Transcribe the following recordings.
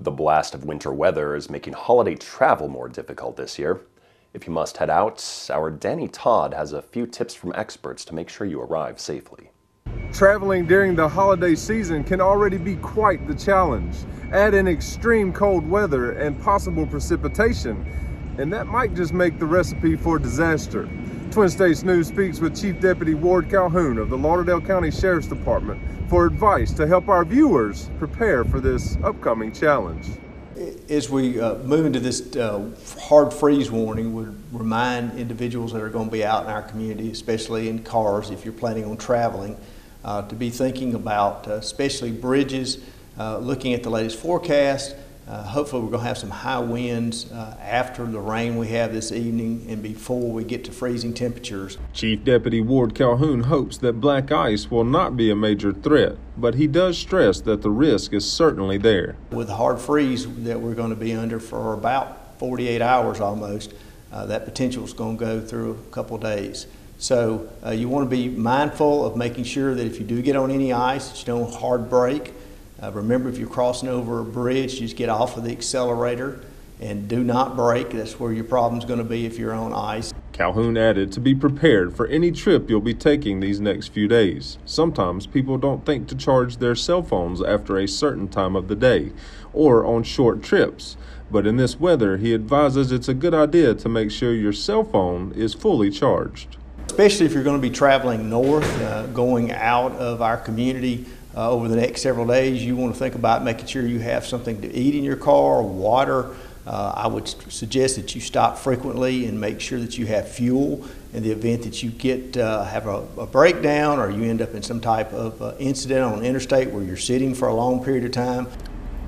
The blast of winter weather is making holiday travel more difficult this year. If you must head out, our Todd has a few tips from experts to make sure you arrive safely. Traveling during the holiday season can already be quite the challenge. Add in extreme cold weather and possible precipitation, and that might just make the recipe for disaster. Twin States News speaks with Chief Deputy Ward Calhoun of the Lauderdale County Sheriff's Department for advice to help our viewers prepare for this upcoming challenge. As we move into this hard freeze warning, would remind individuals that are going to be out in our community, especially in cars, if you're planning on traveling, to be thinking about especially bridges, looking at the latest forecast. Hopefully we're going to have some high winds after the rain we have this evening and before we get to freezing temperatures. Chief Deputy Ward Calhoun hopes that black ice will not be a major threat, but he does stress that the risk is certainly there. With the hard freeze that we're going to be under for about 48 hours almost, that potential is going to go through a couple of days. So you want to be mindful of making sure that if you do get on any ice, that you don't hard brake. Remember, if you're crossing over a bridge, you just get off of the accelerator and do not brake. That's where your problem's going to be if you're on ice. Calhoun added to be prepared for any trip you'll be taking these next few days. Sometimes people don't think to charge their cell phones after a certain time of the day or on short trips. But in this weather, he advises it's a good idea to make sure your cell phone is fully charged. Especially if you're going to be traveling north, going out of our community over the next several days, you want to think about making sure you have something to eat in your car, water. I would suggest that you stop frequently and make sure that you have fuel in the event that you get have a breakdown or you end up in some type of incident on an interstate where you're sitting for a long period of time.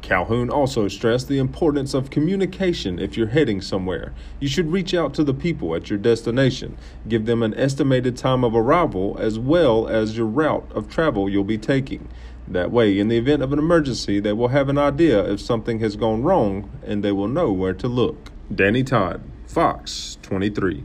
Calhoun also stressed the importance of communication if you're heading somewhere. You should reach out to the people at your destination, give them an estimated time of arrival as well as your route of travel you'll be taking. That way, in the event of an emergency, they will have an idea if something has gone wrong and they will know where to look. Todd, Fox 23.